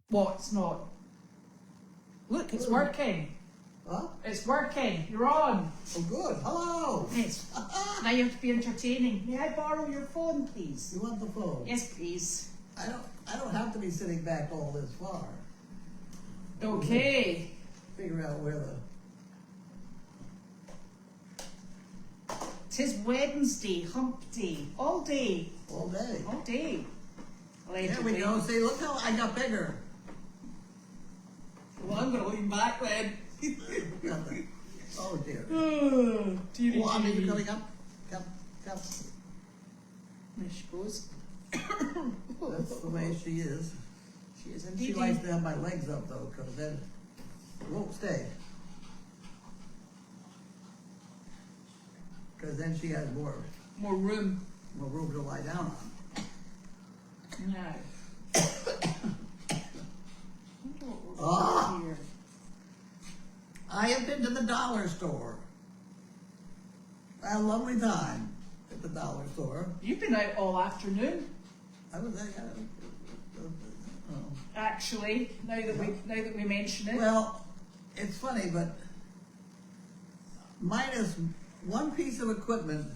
What's not? Look, it's working. Huh? It's working. You're on. Oh, good. Hello. Yes. Now you have to be entertaining. May I borrow your phone, please? You want the phone? Yes, please. I don't have to be sitting back all this far. Okay. Figure out where the... Tis Wednesday, hump day. All day. all day. All day. There Allegedly. we go. See, look how I got bigger. Well, I'm going to lean back then. Oh dear. Oh, dearie, Wanda, you dearie. coming up? Come. There she goes. That's the way she is. She is She indeed. likes to have my legs up though, because then it won't stay. Because then she has more room. room to lie down on. Now. Ah. Here. I have been to the dollar store. I had a lovely time at the dollar store. You've been out all afternoon, I was there. actually. Now that we mention it. Well, it's funny, but minus one piece of equipment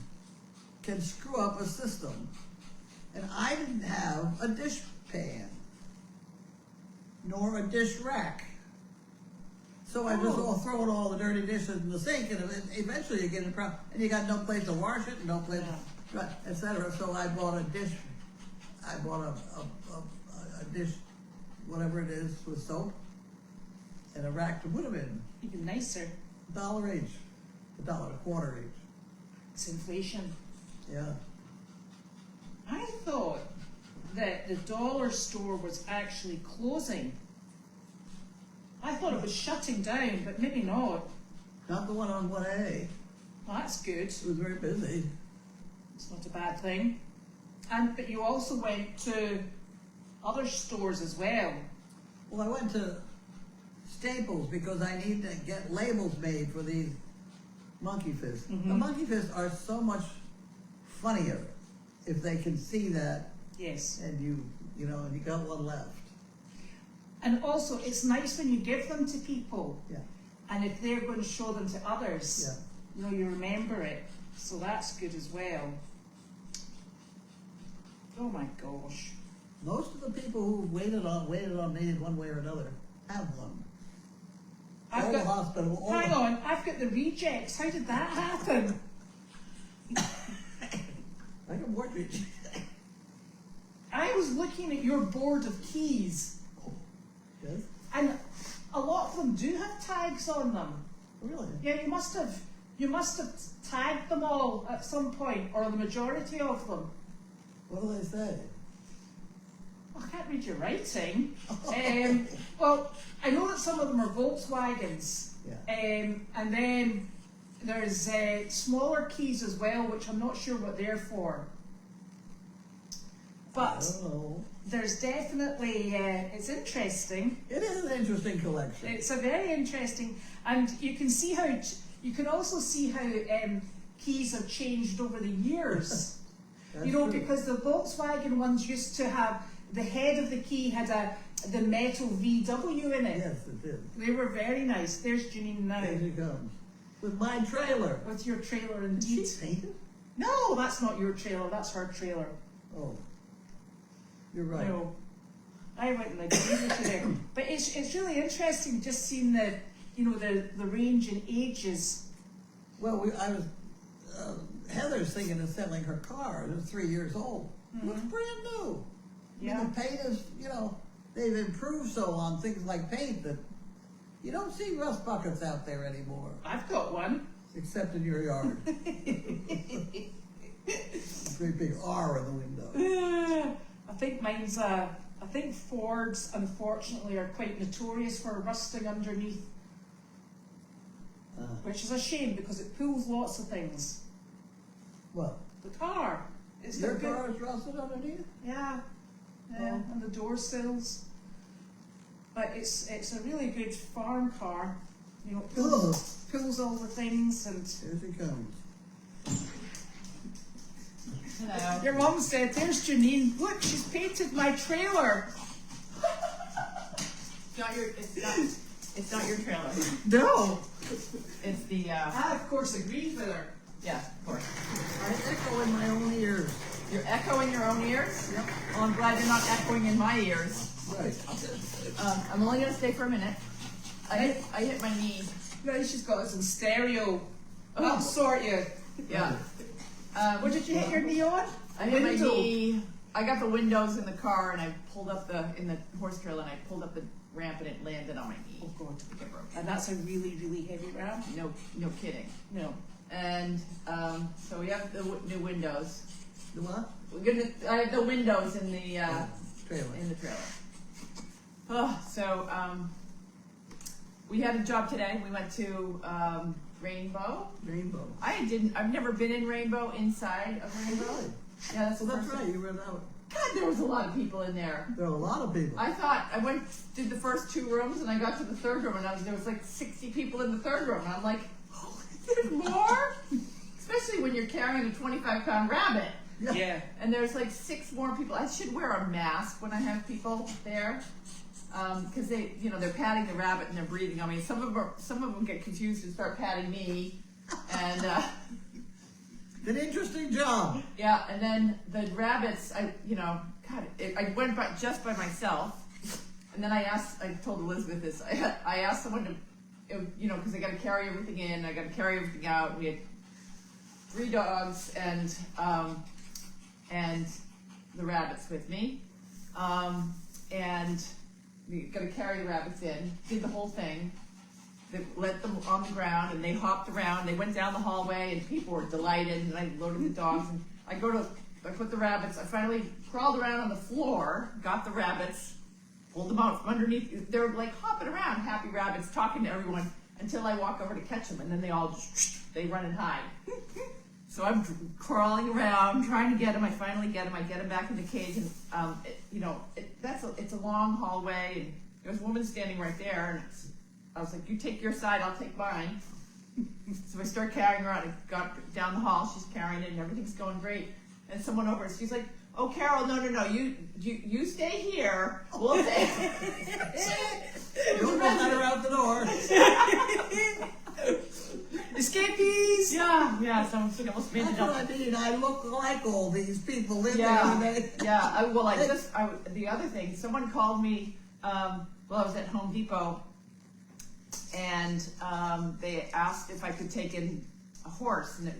can screw up a system. And I didn't have a dish pan, nor a dish rack. So I just all throwing all the dirty dishes in the sink, and eventually you get in problem, and you got no place to wash it, and no place, etc. So I bought a dish. I bought a dish, whatever it is, with soap, and a rack to put them in. Even nicer. $1 each, $1.25 each. It's inflation. Yeah. I thought that the dollar store was actually closing. I thought it was shutting down, but maybe not. Not the one on 1A. Well, that's good. It was very busy. It's not a bad thing. But you also went to other stores as well. Well, I went to Staples because I need to get labels made for these monkey fists. The monkey fists are so much funnier if they can see that. Yes. And you got one left. And also, it's nice when you give them to people. Yeah. And if they're going to show them to others, you remember it. So that's good as well. Oh my gosh. Most of the people who waited on me in one way or another have one. Hang on, I've got the rejects. How did that happen? I can work it. I was looking at your board of keys. Yes? And a lot of them do have tags on them. Really? Yeah, you must have tagged them all at some point, or the majority of them. What do they say? Well, I can't read your writing. Well, I know that some of them are Volkswagens. Yeah. And then there's smaller keys as well, which I'm not sure what they're for. But there's definitely, it's interesting. It is an interesting collection. It's a very interesting, and you can see how, you can also see how keys have changed over the years. True. Because the Volkswagen ones used to have, the head of the key had the metal VW in it. Yes, it did. They were very nice. There's Janine now. There she comes. With my trailer. With your trailer indeed. Is she painted? No, that's not your trailer, that's her trailer. Oh. You're right. No. I went and agreed with you there. But it's really interesting just seeing the range in ages. Well, I was Heather's thinking of selling her car. It was 3 years old. It looks brand new. Yeah. I mean, the paint is, they've improved so on things like paint that you don't see rust buckets out there anymore. I've got one. Except in your yard. Great big R in the window. I think mine's I think Fords, unfortunately, are quite notorious for rusting underneath. Which is a shame because it pulls lots of things. What? The car. Your car is rusted underneath? Yeah. Yeah, and the door sills. But it's a really good farm car. It pulls all the things and... Here she comes. Hello. Your mum said, there's Janine. Look, she's painted my trailer. It's not your trailer. No. It's the, I, of course, agreed with her. yeah, of course. I echo in my own ears. You're echoing your own ears? Yep. Well, I'm glad you're not echoing in my ears. Right. I'm only gonna stay for a minute. I hit my knee. No, she's got us in stereo. Oh. I'll sort you. Yeah. What did you hit your knee on? I hit my Window. knee. I got the windows in the car and I pulled up in the horse trailer and I pulled up the ramp and it landed on my knee. Oh, God. It broke. And that's a really, really heavy ramp. No kidding. No. And so we have the new windows. The what? I have the windows in the Trailer. trailer. Oh, so we had a job today. We went to Rainbow. Rainbow. I've never been in Rainbow, inside of Rainbow. Really? Yeah, that's the Well, that's first right, time. you were out. God, there was a lot of people in there. There are a lot of people. I thought I did the first 2 rooms, and I got to the third room, and there was like 60 people in the third room, and I'm like, oh, there's more? Especially when you're carrying a 25-pound rabbit. Yeah. And there's like 6 more people. I should wear a mask when I have people there, because they're patting the rabbit and they're breathing on me. Some of them get confused and start patting me, and An interesting job. yeah. And then the rabbits, I went just by myself, and then I told Elizabeth this. I asked someone to, because I got to carry everything in, I got to carry everything out. We had 3 dogs and the rabbits with me, and we got to carry the rabbits in. Did the whole thing. They let them on the ground, and they hopped around. They went down the hallway, and people were delighted. And I loaded the dogs, and I put the rabbits. I finally crawled around on the floor, got the rabbits, pulled them out from underneath. They're like hopping around, happy rabbits, talking to everyone until I walk over to catch them, and then they run and hide. So I'm crawling around, trying to get them. I finally get them. I get them back in the cage, and it's a long hallway, and there's a woman standing right there, and I was like, "You take your side, I'll take mine." So I start carrying her out. I got down the hall. She's carrying it, and everything's going great. And someone over, she's like, "Oh, Carol, no, you stay here. We'll stay." Don't let her out the door. Escapees! Yeah. So I'm almost made it That's up. what I mean. I look like all these people live Yeah, there. yeah. The other thing, someone called me. I was at Home Depot, and they asked if I could take in a horse. And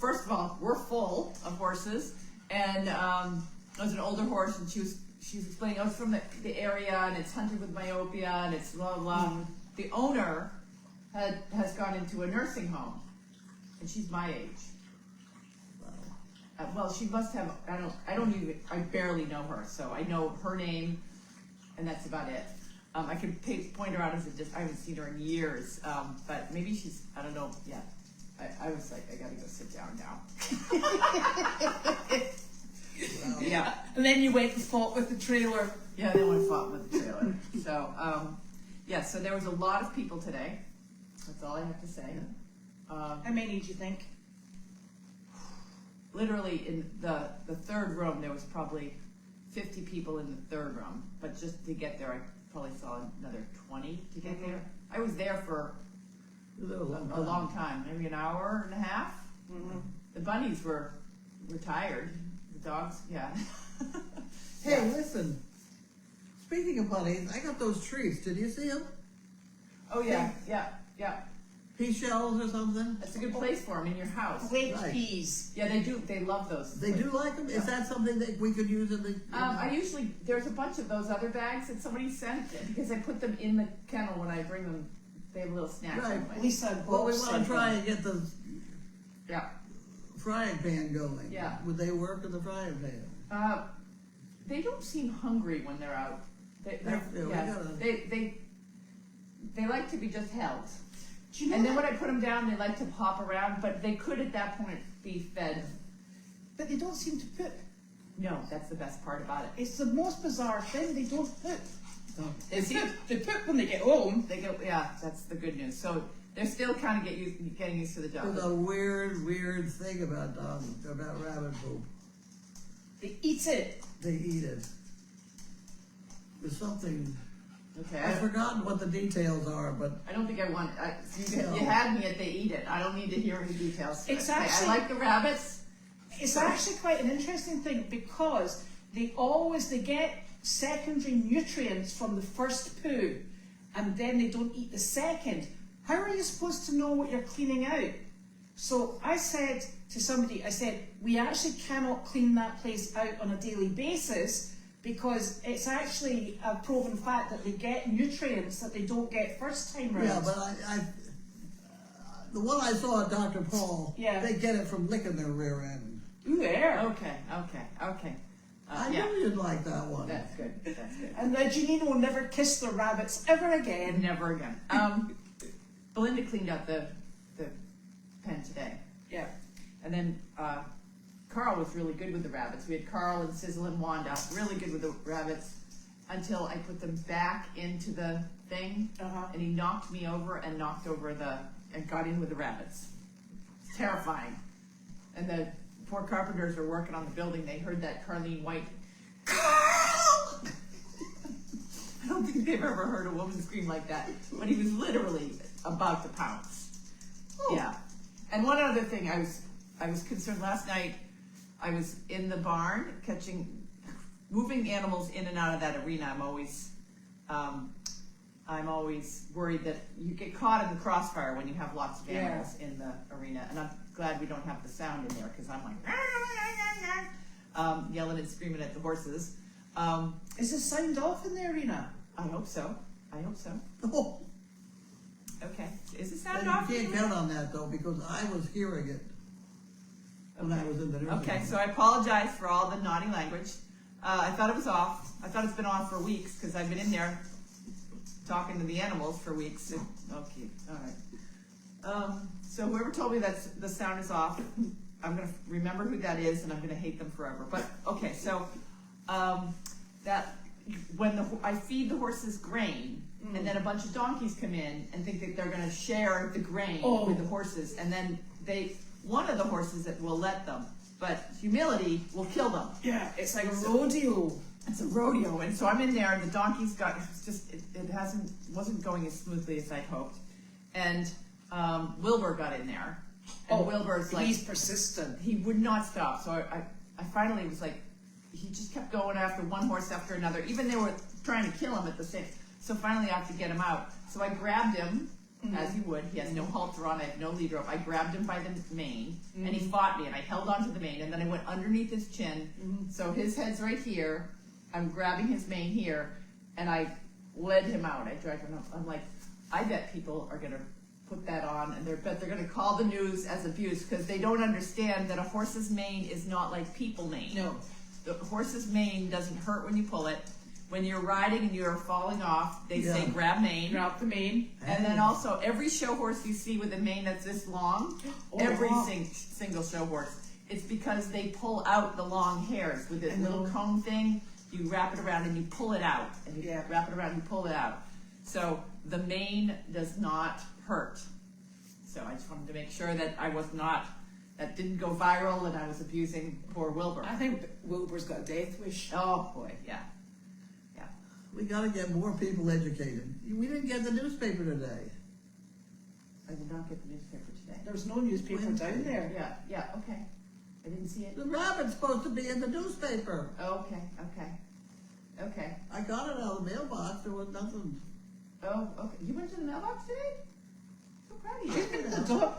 first of all, we're full of horses, and it was an older horse, and she was explaining, I was from the area, and it's hunted with myopia, and it's blah blah. Mm-hmm. The owner has gone into a nursing home, and she's my age. Well, she must have. I barely know her, so I know her name, and that's about it. I can point her out as I haven't seen her in years, but maybe she's. I don't know yet. I was like, I gotta go sit down now. Well, Yeah. And then you went and fought with the trailer. Yeah, then we fought with the trailer. So, so there was a lot of people today. That's all I have to say. How many do you think? Literally in the third room, there was probably 50 people in the third room. But just to get there, I probably saw another 20 to get there. I was there for a long time, maybe an hour and a half. Mm-hmm. The bunnies were tired. The dogs, yeah. Hey, listen. Speaking of bunnies, I got those trees. Did you see them? Oh yeah. Pea shells or something? That's a good place for them in your house. Wait, Right. peas. Yeah, they do. They love those. They do like them? Is that something that we could use in the... There's a bunch of those other bags that somebody sent because I put them in the kennel when I bring them. They have a little snack. Right. anyway. Lisa, Well, we want to try and get the Yeah. frying pan going. Yeah. Would they work in the frying pan? They don't seem hungry when they're out. They like to be just held. Do you know And then that- when I put them down, they like to hop around, but they could at that point be fed. But they don't seem to poop. No, that's the best part about it. It's the most bizarre thing. They don't poop. They see, They poop when they get home. they go, yeah, that's the good news. So they're still kind of getting used to the job. There's a weird thing about dogs, about rabbit poop. They eat it. They eat it. There's something Okay. I've forgotten what the details are, but I don't think I want it. Yeah. You had me at they eat it. I don't need to hear any details. It's Okay, actually- I like the rabbits. It's actually quite an interesting thing because they get secondary nutrients from the first poo and then they don't eat the second. How are you supposed to know what you're cleaning out? So I said to somebody, we actually cannot clean that place out on a daily basis because it's actually a proven fact that they get nutrients that they don't get first time round. yeah, but the one I saw at Dr. Paul, Yeah. they get it from licking their rear end. Ooh, there. Okay. I Yeah. knew you'd like that one. That's good. That's good. And Janine will never kiss the rabbits ever again. Never again. Belinda cleaned out the pen today. Yeah. And then Carl was really good with the rabbits. We had Carl and Sizzle and Wanda, really good with the rabbits, until I put them back into the thing, and he knocked me over and and got in with the rabbits. It's terrifying. And the poor carpenters were working on the building. They heard that Carlene White, Carl! I don't think they've ever heard a woman scream like that, but he was literally about to pounce. Oh. Yeah. And one other thing, I was concerned last night. I was in the barn moving animals in and out of that arena. I'm always worried that you get caught in the crossfire when you have lots of animals in the arena. And I'm glad we don't have the sound in there because I'm like yelling and screaming at the horses. Is the sound off in the arena? I hope so. Oh, Okay. Is the and sound you off? can't count on that though, because I was hearing it when I was in the nursing Okay, home. so I apologize for all the naughty language. I thought it was off. I thought it's been off for weeks because I've been in there talking to the animals for weeks. Okay, all right. So whoever told me that the sound is off, I'm gonna remember who that is, and I'm gonna hate them forever. But okay, so that when I feed the horses grain, and then a bunch of donkeys come in and think that they're gonna share the grain with the horses, and then one of the horses that will let them, but humility will kill them. Yeah, it's like a rodeo. It's a rodeo, and so I'm in there, and the donkeys wasn't going as smoothly as I'd hoped, and Wilbur got in there, and Wilbur's like, he's persistent. he would not stop. So I finally was like, he just kept going after one horse after another, even they were trying to kill him at the same. So finally I have to get him out. So I grabbed him, as you would. He has no halter on, I have no lead rope. I grabbed him by the mane, and he fought me, and I held onto the mane, and then I went underneath his chin. So his head's right here. I'm grabbing his mane here, and I led him out. I dragged him up. I'm like, I bet people are going to put that on, and they're going to call the news as abuse, because they don't understand that a horse's mane is not like people mane. No. The horse's mane doesn't hurt when you pull it. When you're riding and you're falling off, they say grab mane. Grab the mane. And then also, every show horse you see with a mane that's this long, single show horse, it's because they pull out the long hairs with this little comb thing. You wrap it around and you pull it out. And you wrap it around and you pull it out. So the mane does not hurt. So I just wanted to make sure that that didn't go viral and I was abusing poor Wilbur. I think Wilbur's got a death wish. Oh boy, yeah. We got to get more people educated. We didn't get the newspaper today. I did not get the newspaper today. There's no newspaper down there. Yeah, okay. I didn't see it. The rabbit's supposed to be in the newspaper. Okay. I got it out of the mailbox. There was nothing. Oh, okay. You went to the mailbox today? So proud of you.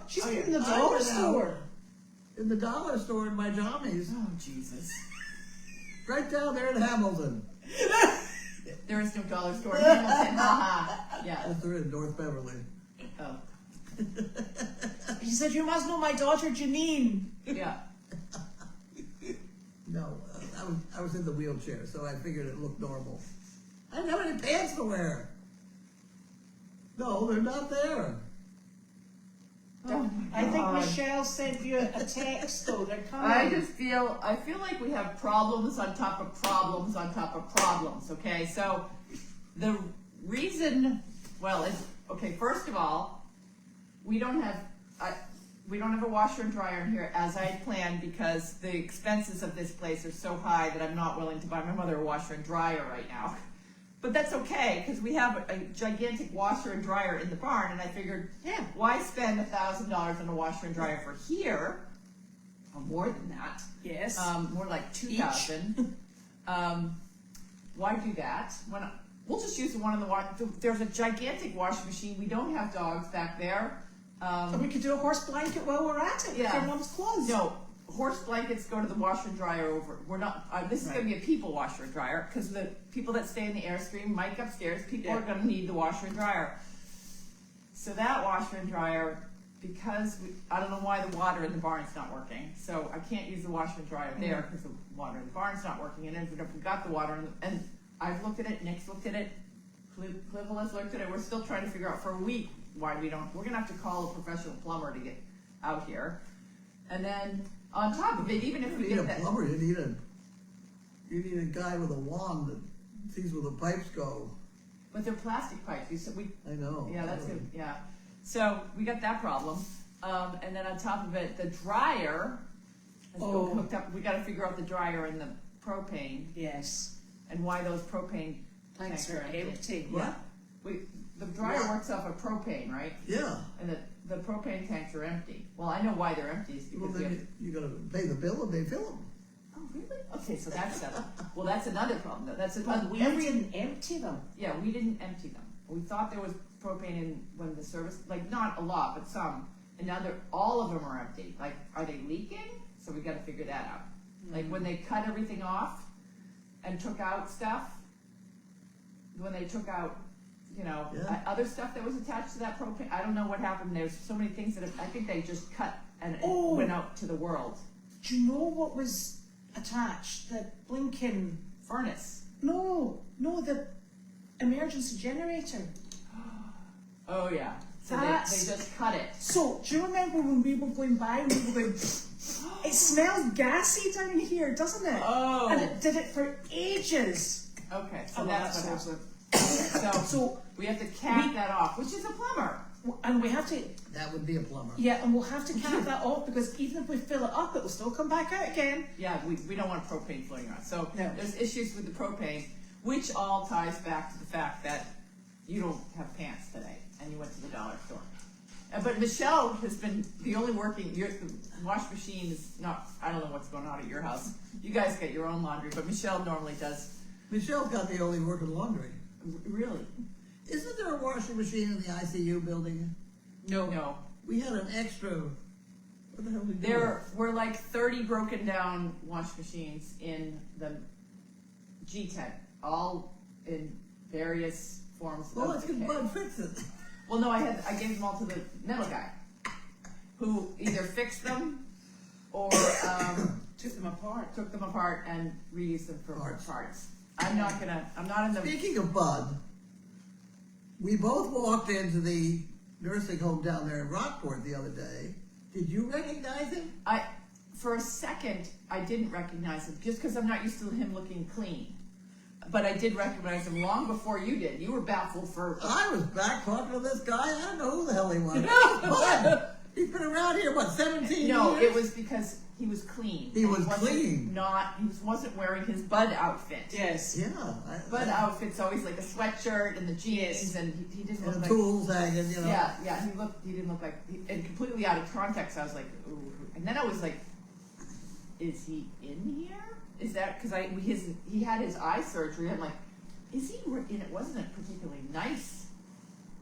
She's been in the I dollar went out store. In the dollar store in my jammies. Oh, Jesus. Right down there in Hamilton. There is no dollar store in Hamilton. Haha. Yeah. Yes, there is, North Beverly. Oh. She said, you must know my daughter Janine. Yeah. No, I was in the wheelchair, so I figured it looked normal. I didn't have any pants to wear. No, they're not there. Oh I think Michelle sent you a text though. They're coming. I feel like we have problems on top of problems on top of problems, okay? So the reason, first of all, we don't have a washer and dryer in here as I had planned because the expenses of this place are so high that I'm not willing to buy my mother a washer and dryer right now. But that's okay, because we have a gigantic washer and dryer in the barn, and I figured, Yeah. why spend $1,000 on a washer and dryer for here? Or more than that. Yes. More like 2,000. Why do that? We'll just use the one in the wash. There's a gigantic washing machine. We don't have dogs back there. And we could do a horse blanket while we're at it. Yeah. With your mom's clothes. No, horse blankets go to the washer and dryer over. We're not. This is going to be a people washer and dryer, because the people that stay in the Airstream, Mike upstairs, people are going to need the washer and dryer. So that washer and dryer, because I don't know why the water in the barn's not working. So I can't use the washer and dryer there because the water in the barn's not working. And even if we got the water, and I've looked at it, Nick's looked at it, Clivel has looked at it. We're still trying to figure out for a week why we don't. We're going to have to call a professional plumber to get out here. And then on top of it, even if we You need get a that, plumber, you need a guy with a wand that sees where the pipes go. but they're plastic pipes. I know. Yeah, that's good. Yeah. So we got that problem. And then on top of it, the dryer is hooked up. We got to figure out the dryer and the propane Yes. and why those propane Tanks tanks are are empty. What? The dryer What? works off of propane, right? Yeah. And the propane tanks are empty. Well, I know why they're empty is Well, because we have. then you gotta pay the bill and they fill them. Oh, really? Okay, so that's settled. Well, that's another problem though. That's But we didn't empty them. Yeah, we didn't empty them. We thought there was propane in when the service, like not a lot, but some. And now all of them are empty. Like, are they leaking? So we got to figure that out. Like when they cut everything off and took out stuff, when they took out, other stuff that was attached to that propane. I don't know what happened. There's so many things that I think they just cut and it went out to the world. Do you know what was attached? The blinking Furnace. No, the emergency generator. Oh yeah. So they just cut it. So, do you remember when we were going by and we were going, it smells gassy down here, doesn't it? Oh. And it did it for ages. Okay, so Oh, that's what that's happened. So we have to cap that off, which is a plumber. And we have to, That would be a plumber. yeah, and we'll have to cap that off because even if we fill it up, it will still come back out again. Yeah, we don't want propane floating around. So No. there's issues with the propane, which all ties back to the fact that you don't have pants today and you went to the dollar store. But Michelle has been the only working, the wash machine is not, I don't know what's going on at your house. You guys get your own laundry, but Michelle normally does. Michelle's got the only working laundry. Really? Isn't there a washing machine in the ICU building? No. We had an extra. What the hell did we do? There were like 30 broken down wash machines in the G10, all in various forms Well, of let's get decay. Bud fix it. Well, no, I gave them all to the metal guy, who either fixed them or Took them apart. took them apart and reused them for Parts. parts. I'm not in the. Speaking of Bud, we both walked into the nursing home down there in Rockport the other day. Did you recognize him? For a second, I didn't recognize him just because I'm not used to him looking clean. But I did recognize him long before you did. You were baffled for. I was back talking to this guy. I don't know who the hell he was. Bud! He's been around here, 17 No, years? it was because he was clean. He was wasn't clean. Wasn't wearing his Bud outfit. Yes. Yeah. Bud outfit's always like a sweatshirt and the jeans, and he didn't look And like. tools hanging, Yeah. He didn't look like, and completely out of context. I was like, ooh. And then I was like, is he in here? Is that because he had his eye surgery? I'm like, is he? And it wasn't a particularly nice,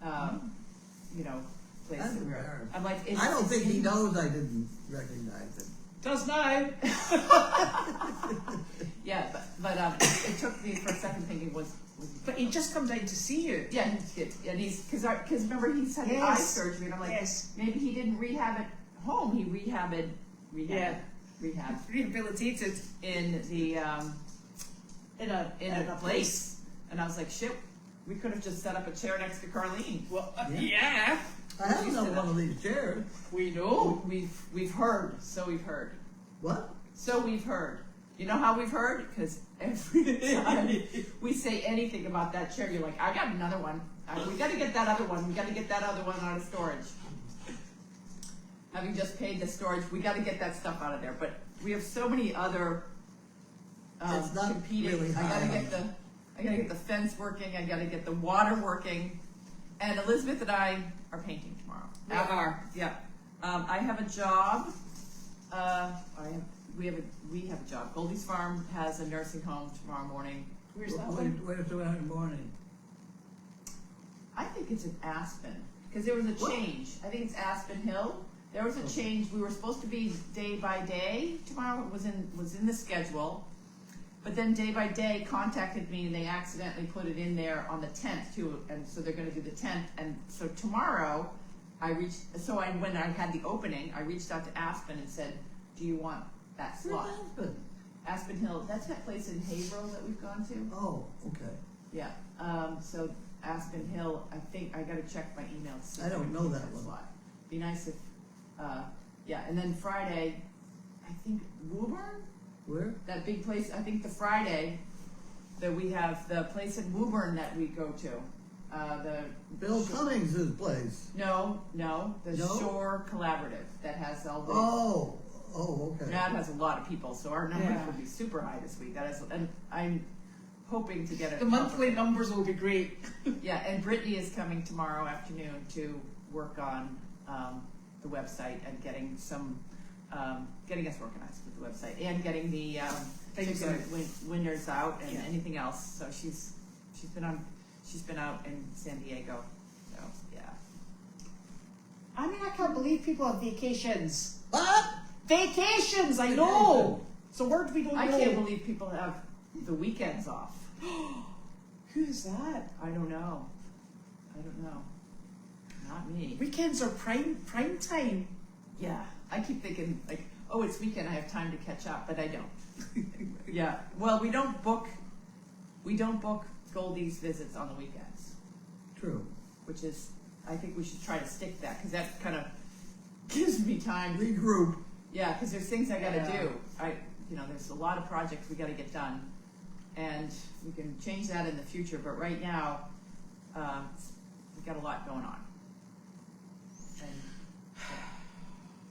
place. That's to wear. embarrassing. I'm like, I don't think he knows I didn't recognize him. Does now. Yeah, but it took me for a second thinking was. But he just come down to see you. Yeah, he's good. And because remember he's had eye surgery, and I'm like, maybe he didn't rehab at home. He rehab Rehabilitated in the in a place. And I was like, shit, we could have just set up a chair next to Carlene. Well, Yeah. I have another one of these chairs. we know. We've heard. So we've heard. What? So we've heard. You know how we've heard? Because every time we say anything about that chair, you're like, I got another one. We got to get that other one. We got to get that other one out of storage. Having just paid the storage, we got to get that stuff out of there. But we have so many other It's not competing. really high I gotta get the fence working, I gotta get the water working, and Elizabeth and I are painting tomorrow. We are. Yeah. I have a job, we have a job. Goldy's Farm has a nursing home tomorrow morning. Where's that one? Where's tomorrow morning? I think it's in Aspen, because there was a change. I think it's Aspen Hill. There was a change. We were supposed to be day by day tomorrow. It was in the schedule, but then day by day contacted me and they accidentally put it in there on the 10th too, and so they're going to do the 10th. And so tomorrow, when I had the opening, I reached out to Aspen and said, "Do you want that slot?" Where's Aspen? Aspen Hill. That's that place in Haverhill that we've gone to. Oh, okay. Yeah. So Aspen Hill. I think I got to check my emails. I don't know that one. Slot. Be nice if. Yeah, and then Friday, I think Woburn, Where? that big place. I think the Friday that we have the place in Woburn that we go to. Bill Cummings' place. No, the No? Shore Collaborative that has all the. Oh, okay. That has a lot of people, so our numbers Yeah. will be super high this week. And I'm hoping to get it. The monthly numbers will be great. Yeah, and Brittany is coming tomorrow afternoon to work on the website and getting us organized with the website and getting the Things ticket winners out and Yeah. anything else. So she's been out in San Diego. So yeah. I mean, I can't believe people have vacations. What? Vacations, I know. It's a word we don't know. I can't believe people have the weekends off. Who is that? I don't know. Not me. Weekends are prime time. Yeah, I keep thinking like, oh, it's weekend, I have time to catch up, but I don't. Yeah, well, we don't book Goldie's visits on the weekends, True. which is, I think we should try to stick that, because that kind of gives me time. Regroup. Yeah, because there's things I gotta Yeah. do. There's a lot of projects we gotta get done, and we can change that in the future, but right now, we've got a lot going on. And,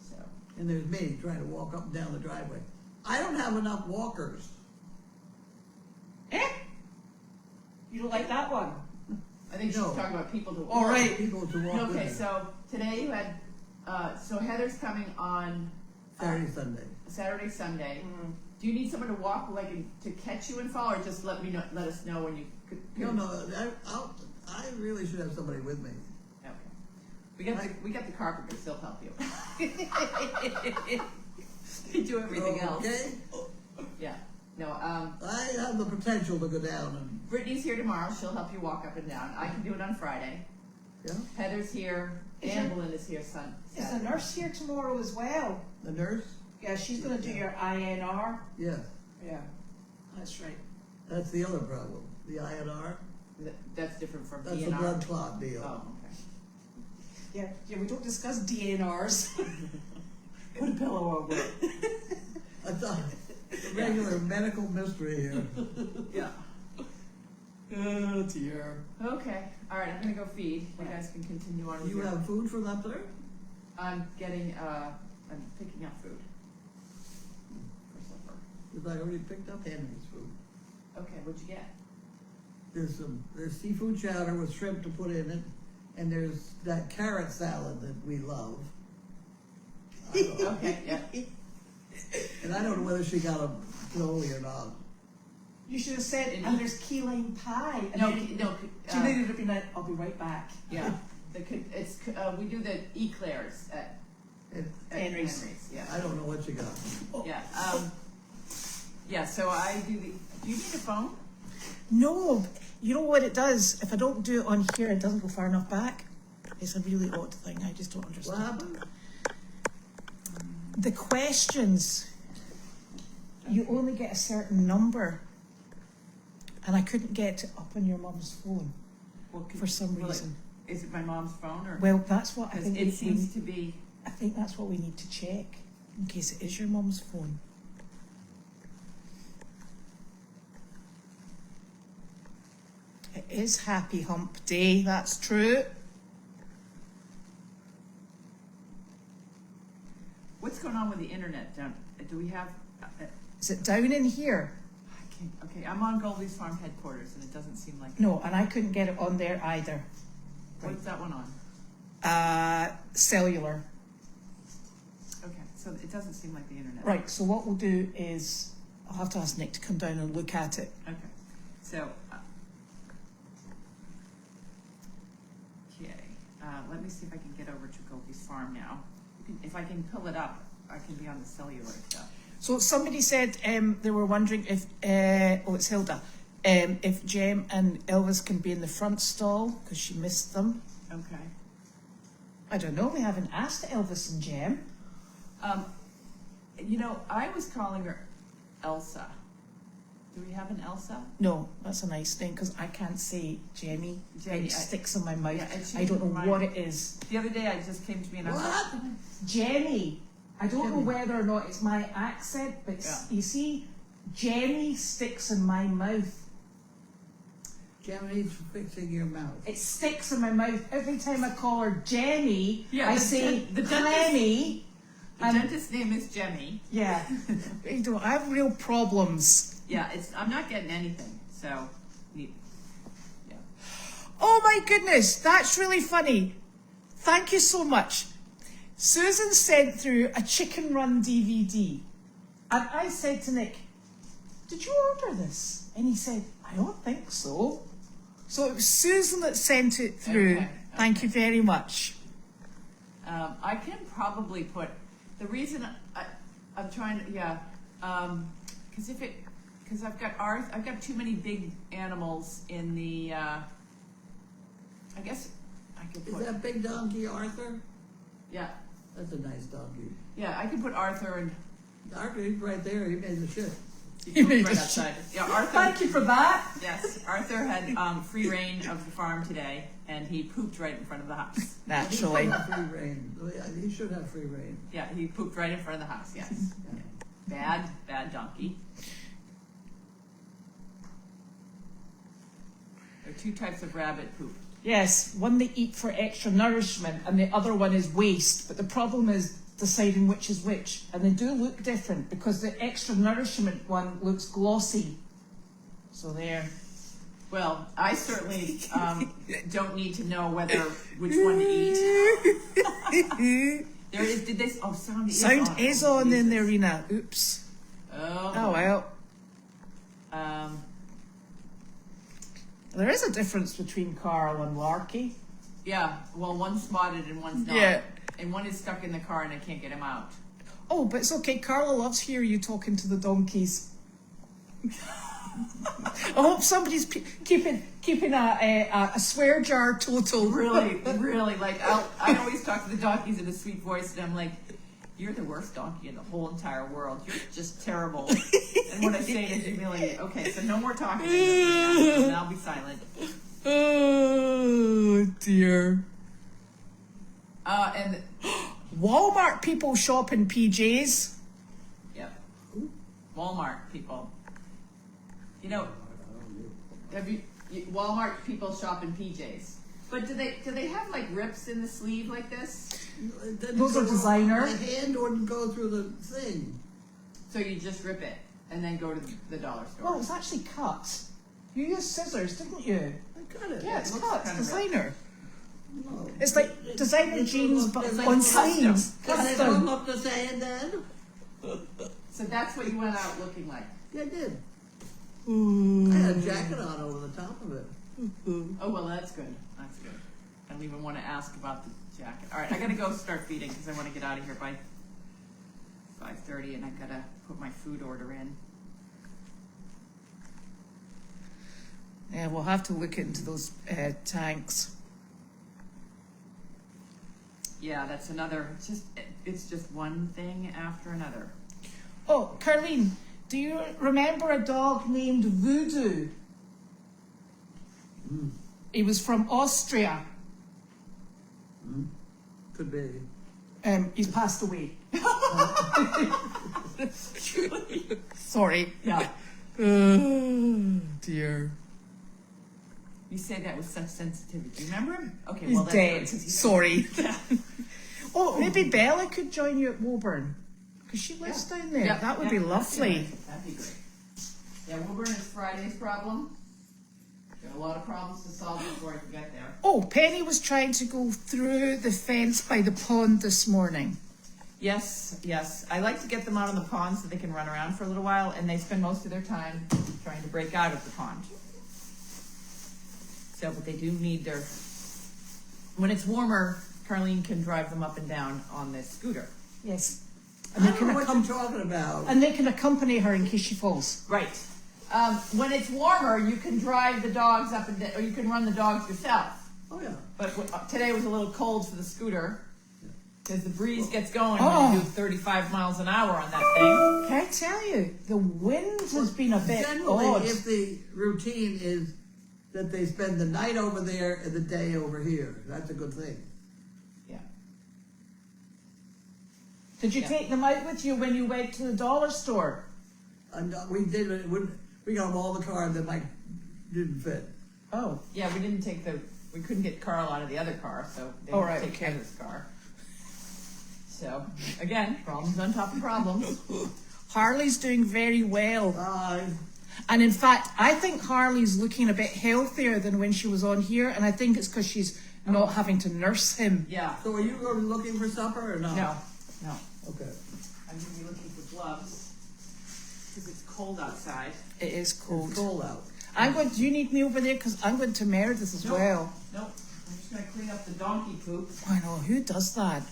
so. And there's me trying to walk up and down the driveway. I don't have enough walkers. You don't like that one? I think she's No. talking about people to walk. All right. People to walk with Okay, me. so today you had, so Heather's coming on Saturday, Sunday. Saturday, Sunday. Do you need someone to walk, like, to catch you and fall, or just let us know when you could? No, I really should have somebody with me. Okay. We got the carpenters, they'll help you. They do everything else. Okay? Yeah. No, I have the potential to go down and, Brittany's here tomorrow, she'll help you walk up and down. I can do it on Friday. yeah? Heather's here, Is Anne there- Boleyn is here Is the Saturday. nurse here tomorrow as well? The nurse? Yeah, she's going to do your INR. Yes. Yeah, that's right. That's the other problem. The INR. That's different from That's DNR. a blood clot deal. Oh, okay. Yeah, we don't discuss DNRs. Put a pillow over it. That's a regular medical mystery here. Yeah. Oh dear. Okay. All right. I'm gonna go feed. You guys can continue on with You your. have food from up there? I'm getting. I'm picking up food for supper. Because I already picked up Henry's food. Okay. What'd you get? There's seafood chowder with shrimp to put in it, and there's that carrot salad that we love. Okay. Yeah. And I don't know whether she got a chili or not. You should have said, and there's key lime pie. And No. then No. Janine would have been like, I'll be right back. Yeah. We do the eclairs at Henry's. Yeah. I don't know what she got. Yeah. Yeah. So I do the. Do you need a phone? No, you know what it does? If I don't do it on here, it doesn't go far enough back. It's a really odd thing. I just don't What understand. happened? The questions, you only get a certain number. And I couldn't get it up on your mum's phone Well, for some well, reason. Is it my mom's phone or? Well, that's what I Because think. it seems to be. I think that's what we need to check in case it is your mum's phone. It is Happy Hump Day. That's true. What's going on with the internet? Do we have? Is it down in here? I Okay, I'm on Goldy's Farm headquarters, and it doesn't seem like. No, and I couldn't get it on there either. What's that one on? Cellular. Okay, so it doesn't seem like the internet. Right, so what we'll do is, I'll have to ask Nick to come down and look at it. Okay, so. Okay, let me see if I can get over to Goldy's Farm now. If I can pull it up, I can be on the cellular stuff. So somebody said they were wondering if, it's Hilda, if Jem and Elvis can be in the front stall because she missed them. Okay. I don't know, we haven't asked Elvis and Jem. You know, I was calling her Elsa. Do we have an Elsa? No, that's a nice thing because I can't say Jemmy. Jenny, It sticks in my mouth. yeah, and she I don't know didn't what mind. it is. The other day, I just came to me and I was What? like, Jemmy. I don't know Jemmy. whether or not it's my accent, but you see, Jemmy sticks in my mouth. Jemi's fixing your mouth. It sticks in my mouth every time I call her Jemmy. Yeah, I the say dentist- Clemmy. the dentist's name is Jemmy. Yeah, I have real problems. Yeah, I'm not getting anything. So, yeah. Oh my goodness, that's really funny. Thank you so much. Susan sent through a Chicken Run DVD. And I said to Nick, did you order this? And he said, I don't think so. So it was Susan that sent it through. Okay, Thank you very much. I can probably put the reason I'm trying to because I've got too many big animals in the I guess I could Is put that big donkey Arthur? yeah That's a nice donkey. I can put Arthur and Arthur, he's right there. He made the shit. he made right a outside. Yeah, Arthur. Thank you for that. Yes, Arthur had free reign of the farm today, and he pooped right in front of the house. He Naturally. should have free reign. He should have free reign. Yeah, he pooped right in front of the house. Yes, bad donkey. There are two types of rabbit poop. Yes, one they eat for extra nourishment and the other one is waste. But the problem is deciding which is which. And they do look different because the extra nourishment one looks glossy. So there. Well, I certainly don't need to know which one to eat. There is. Did they? Oh, sound is on. Sound is on in the arena. Oops. Oh well. There is a difference between Carl and Larky. Yeah. Well, one's spotted and one's not. Yeah. And one is stuck in the car and I can't get him out. Oh, but it's okay. Carla loves hearing you talking to the donkeys. I hope somebody's keeping a swear jar total. Really, like I always talk to the donkeys in a sweet voice, and I'm like, "You're the worst donkey in the whole entire world. You're just terrible." And what I say is humiliate. Okay, so no more talking, and I'll be silent. Oh dear. And Walmart people shop in PJs. yeah, Walmart people. You know, Walmart people shop in PJs. But do they have like rips in the sleeve like this? Those are designer. The hand wouldn't go through the thing. So you just rip it and then go to the dollar store. Well, it's actually cut. You used scissors, didn't you? I cut it. Yeah, it's looks cut. kind It's of designer. No. It's like designer jeans, but it's like on custom. sleeves. Can they Custom. come up the sand then? So that's what you went out looking like. Yeah, I did. Ooh. I had a jacket on over the top of it. Oh, well, that's good. That's good. I don't even want to ask about the jacket. All right, I got to go start feeding because I want to get out of here by 5:30, and I got to put my food order in. Yeah, we'll have to look into those tanks. Yeah, that's another. It's just one thing after another. Oh, Carlene, do you remember a dog named Voodoo? Mm. He was from Austria. Mm. Could be. He's passed away. Sorry. Yeah. Oh, dear. You say that with such sensitivity. Do you remember him? Okay, He's well, that's dead. good, 'cause he's Sorry. Yeah. Oh, maybe Bella could join you at Woburn. Because she lives down there. Yeah, that would yeah, be that'd lovely. That'd be great. Yeah, Woburn is Friday's problem. Got a lot of problems to solve before I can get there. Oh, Penny was trying to go through the fence by the pond this morning. Yes, yes. I like to get them out on the pond so they can run around for a little while, and they spend most of their time trying to break out of the pond. So, but they do need their... When it's warmer, Carlene can drive them up and down on this scooter. Yes. I don't know what you're talking about. And they can accompany her in case she falls. Right. When it's warmer, you can drive the dogs up and down, or you can run the dogs yourself. Oh, yeah. But today was a little cold for the scooter because the breeze gets going Oh. when you do 35 miles an hour on that thing. Can I tell you, the wind has been a bit Generally, odd. if the routine is that they spend the night over there and the day over here, that's a good thing. Yeah. Did you take them out with you when you went to the dollar store? And we did it. We got them all the car that like didn't fit. Oh. Yeah, we couldn't get Carl out of the other car, so they Oh, had right, to take okay. Heather's car. So, again, problems on top of problems. Harley's doing very well. And in fact, I think Harley's looking a bit healthier than when she was on here, and I think it's because she's not having to nurse him. Yeah. So are you looking for supper or not? No, no. Okay. I'm going to be looking for gloves because it's cold outside. It is cold. It's cold out. Do you need me over there? Because I'm going to Meredith as Nope. well. Nope. I'm just going to clean up the donkey poop. I know, who does that?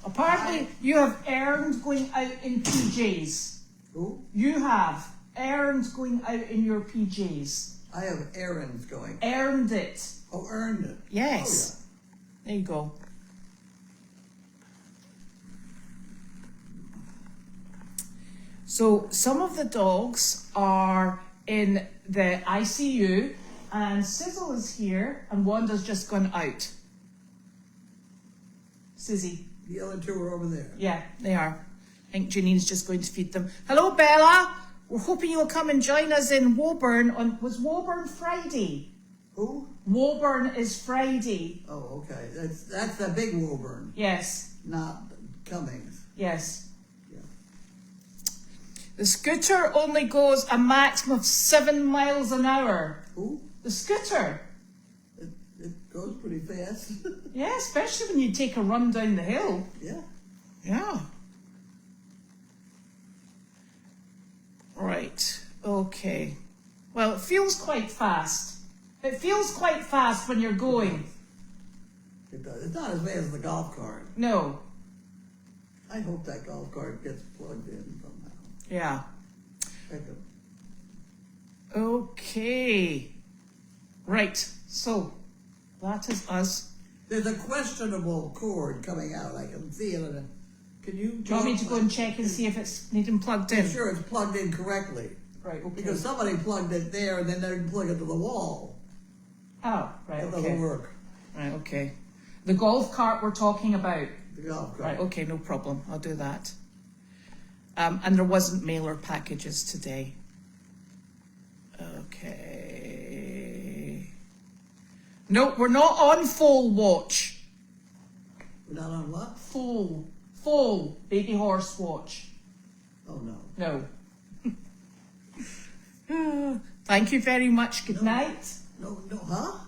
Apparently, you have earned going out in PJs. Who? You have earned going out in your PJs. I have errands going. Earned it. Oh, earned it. Yes. There you go. So some of the dogs are in the ICU, and Sizzle is here, and Wanda's just gone out. Sizzy. The other two are over there. Yeah, they are. I think Janine's just going to feed them. Hello, Bella. We're hoping you'll come and join us in Woburn was Woburn Friday? Who? Woburn is Friday. Oh, okay. That's the big Woburn, Yes, not Cummings. yes. Yeah. The scooter only goes a maximum of 7 miles an hour. Who? The scooter. It goes pretty fast. Yeah, especially when you take a run down the hill. Yeah. Yeah. Right. Okay. Well, it feels quite fast. It feels quite fast when you're going. It does. It's not as bad as the golf cart. No. I hope that golf cart gets plugged in somehow. Yeah. Heck of- Okay. Right. So, that is us. There's a questionable cord coming out. I can feel it. Can you? Do you want me to go and check and see if it's needing plugged in? I'm sure it's plugged in correctly. Right, okay. Because somebody plugged it there and then they plug it to the wall. Oh, right, That okay. doesn't work. Right, okay. The golf cart we're talking about. The golf cart. Right, okay, no problem. I'll do that. And there wasn't mailer packages today. Okay. No, we're not on full watch. We're not on what? Full baby horse watch. Oh, no. No. Thank you very much. Good night. No, huh?